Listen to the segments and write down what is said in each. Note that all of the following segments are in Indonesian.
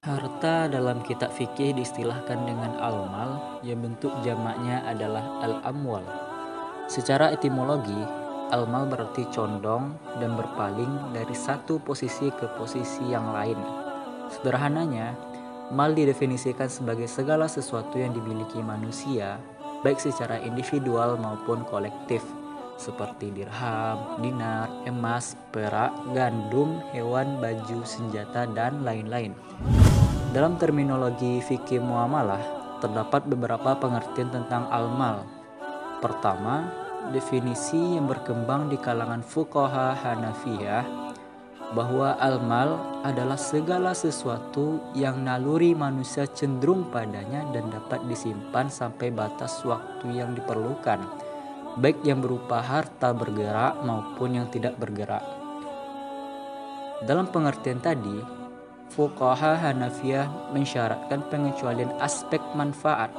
Harta dalam kitab fikih diistilahkan dengan al-mal yang bentuk jamaknya adalah al-amwal. Secara etimologi, al-mal berarti condong dan berpaling dari satu posisi ke posisi yang lain. Sederhananya, mal didefinisikan sebagai segala sesuatu yang dimiliki manusia, baik secara individual maupun kolektif, seperti dirham, dinar, emas, perak, gandum, hewan, baju, senjata, dan lain-lain. Dalam terminologi fikih muamalah, terdapat beberapa pengertian tentang al-mal. Pertama, definisi yang berkembang di kalangan fuqaha Hanafiyah bahwa al-mal adalah segala sesuatu yang naluri manusia cenderung padanya dan dapat disimpan sampai batas waktu yang diperlukan, baik yang berupa harta bergerak maupun yang tidak bergerak. Dalam pengertian tadi, fuqaha Hanafiyah mensyaratkan pengecualian aspek manfaat.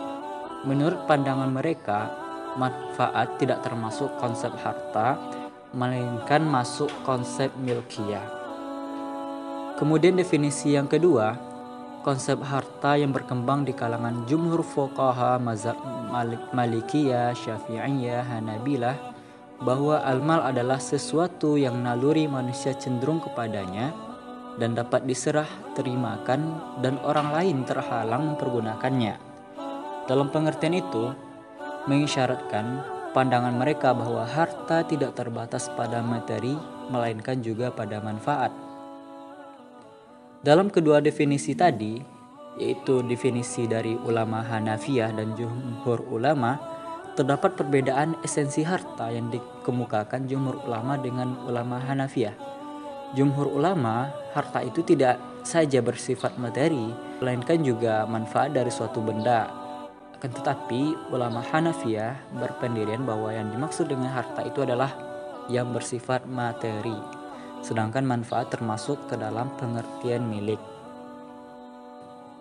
Menurut pandangan mereka, manfaat tidak termasuk konsep harta, melainkan masuk konsep milkiyah. Kemudian definisi yang kedua, konsep harta yang berkembang di kalangan jumhur fuqaha mazhab Malikiyah, Syafi'iyah, Hanabilah, bahwa al-mal adalah sesuatu yang naluri manusia cenderung kepadanya dan dapat diserah terimakan dan orang lain terhalang mempergunakannya. Dalam pengertian itu, mengisyaratkan pandangan mereka bahwa harta tidak terbatas pada materi, melainkan juga pada manfaat. Dalam kedua definisi tadi, yaitu definisi dari ulama Hanafiyah dan jumhur ulama, terdapat perbedaan esensi harta yang dikemukakan jumhur ulama dengan ulama Hanafiyah. Jumhur ulama, harta itu tidak saja bersifat materi, melainkan juga manfaat dari suatu benda. Akan tetapi, ulama Hanafiyah berpendirian bahwa yang dimaksud dengan harta itu adalah yang bersifat materi, sedangkan manfaat termasuk ke dalam pengertian milik.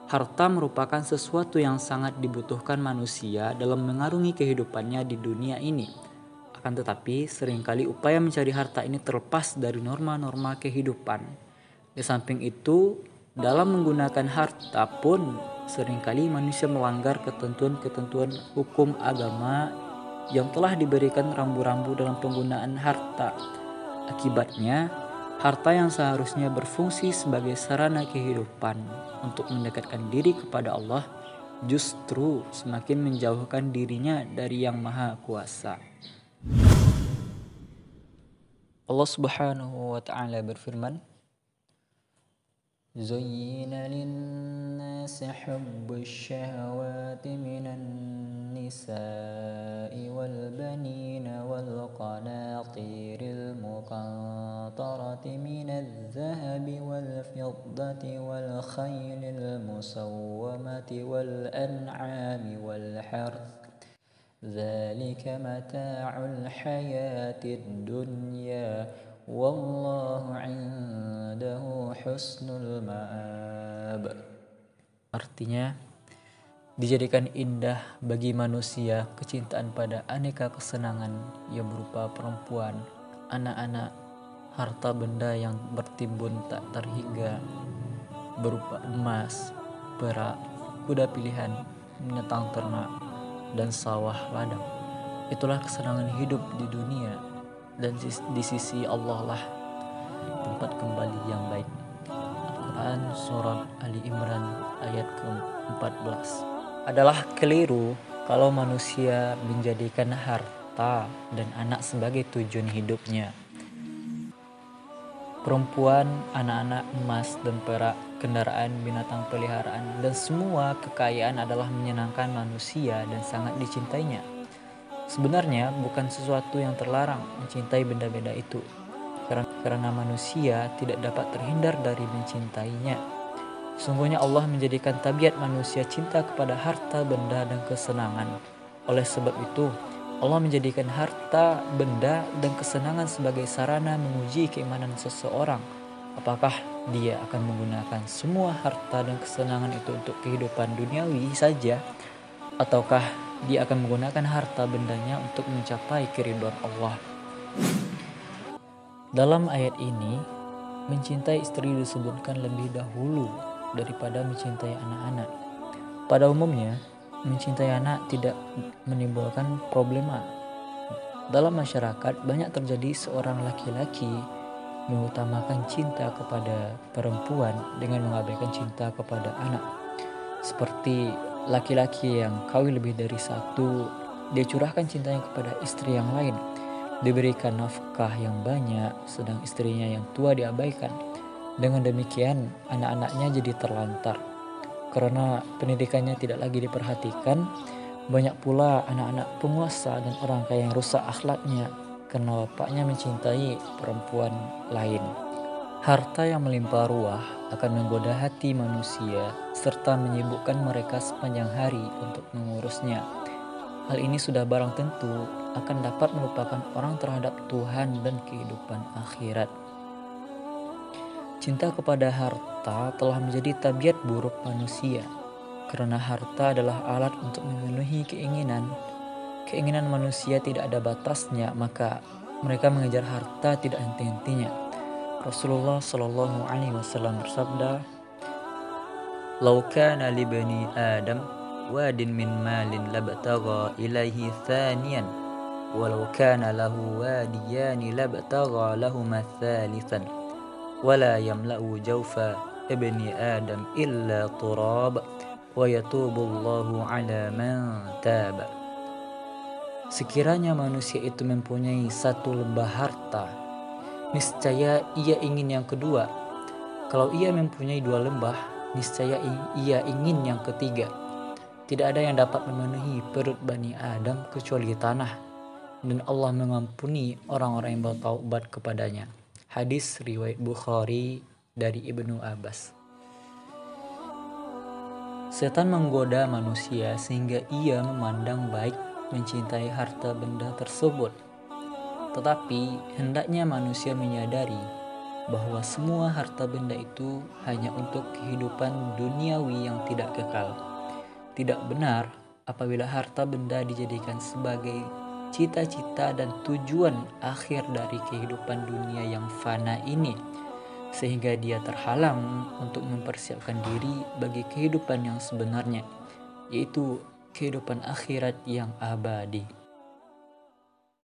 Harta merupakan sesuatu yang sangat dibutuhkan manusia dalam mengarungi kehidupannya di dunia ini. Akan tetapi, seringkali upaya mencari harta ini terlepas dari norma-norma kehidupan. Di samping itu, dalam menggunakan harta pun seringkali manusia melanggar ketentuan-ketentuan hukum agama yang telah diberikan rambu-rambu dalam penggunaan harta. Akibatnya, harta yang seharusnya berfungsi sebagai sarana kehidupan untuk mendekatkan diri kepada Allah justru semakin menjauhkan dirinya dari Yang Maha Kuasa. Allah Subhanahu wa taala berfirman, زين للناس حب الشهوات من النساء والبنين والقناطير المقنطرة من الذهب والفضة والخيل المسومة والأنعام والحرث ذلك متاع الحياة الدنيا Wallahu indahu husnul ma'ab. Artinya, dijadikan indah bagi manusia kecintaan pada aneka kesenangan yang berupa perempuan, anak-anak, harta benda yang bertimbun tak terhingga berupa emas, perak, kuda pilihan, binatang ternak, dan sawah ladang. Itulah kesenangan hidup di dunia, dan di sisi Allah lah tempat kembali yang baik. Al-Quran Surat Ali Imran ayat ke-14. Adalah keliru kalau manusia menjadikan harta dan anak sebagai tujuan hidupnya. Perempuan, anak-anak, emas dan perak, kendaraan, binatang peliharaan, dan semua kekayaan adalah menyenangkan manusia dan sangat dicintainya. Sebenarnya bukan sesuatu yang terlarang mencintai benda-benda itu, karena manusia tidak dapat terhindar dari mencintainya. Sungguhnya Allah menjadikan tabiat manusia cinta kepada harta, benda, dan kesenangan. Oleh sebab itu, Allah menjadikan harta, benda, dan kesenangan sebagai sarana menguji keimanan seseorang. Apakah dia akan menggunakan semua harta dan kesenangan itu untuk kehidupan duniawi saja, ataukah dia akan menggunakan harta bendanya untuk mencapai keridhaan Allah. Dalam ayat ini, mencintai istri disebutkan lebih dahulu daripada mencintai anak-anak. Pada umumnya, mencintai anak tidak menimbulkan problema. Dalam masyarakat, banyak terjadi seorang laki-laki mengutamakan cinta kepada perempuan dengan mengabaikan cinta kepada anak. Seperti laki-laki yang kawin lebih dari satu, dia curahkan cintanya kepada istri yang lain, diberikan nafkah yang banyak, sedang istrinya yang tua diabaikan. Dengan demikian, anak-anaknya jadi terlantar. Karena pendidikannya tidak lagi diperhatikan, banyak pula anak-anak penguasa dan orang kaya yang rusak akhlaknya karena bapaknya mencintai perempuan lain. Harta yang melimpah ruah akan menggoda hati manusia serta menyibukkan mereka sepanjang hari untuk mengurusnya. Hal ini sudah barang tentu akan dapat melupakan orang terhadap Tuhan dan kehidupan akhirat. Cinta kepada harta telah menjadi tabiat buruk manusia, karena harta adalah alat untuk memenuhi keinginan. Keinginan manusia tidak ada batasnya, maka mereka mengejar harta tidak henti-hentinya. Rasulullah Shallallahu Alaihi Wasallam bersabda, "Lau kana li bani Adam wadin min malin labtagha ilaihi thaniyan, walau kana lahu wadiyani labtagha lahuma thalithan, wala yamla'u jawfa ibni Adam illa turab, wa yatubullahu ala man taba." Sekiranya manusia itu mempunyai satu lembah harta, niscaya ia ingin yang kedua. Kalau ia mempunyai dua lembah, niscaya ia ingin yang ketiga. Tidak ada yang dapat memenuhi perut Bani Adam kecuali tanah, dan Allah mengampuni orang-orang yang bertaubat kepadanya. Hadis riwayat Bukhari dari Ibnu Abbas. Setan menggoda manusia sehingga ia memandang baik mencintai harta benda tersebut. Tetapi hendaknya manusia menyadari bahwa semua harta benda itu hanya untuk kehidupan duniawi yang tidak kekal. Tidak benar apabila harta benda dijadikan sebagai cita-cita dan tujuan akhir dari kehidupan dunia yang fana ini, sehingga dia terhalang untuk mempersiapkan diri bagi kehidupan yang sebenarnya, yaitu kehidupan akhirat yang abadi.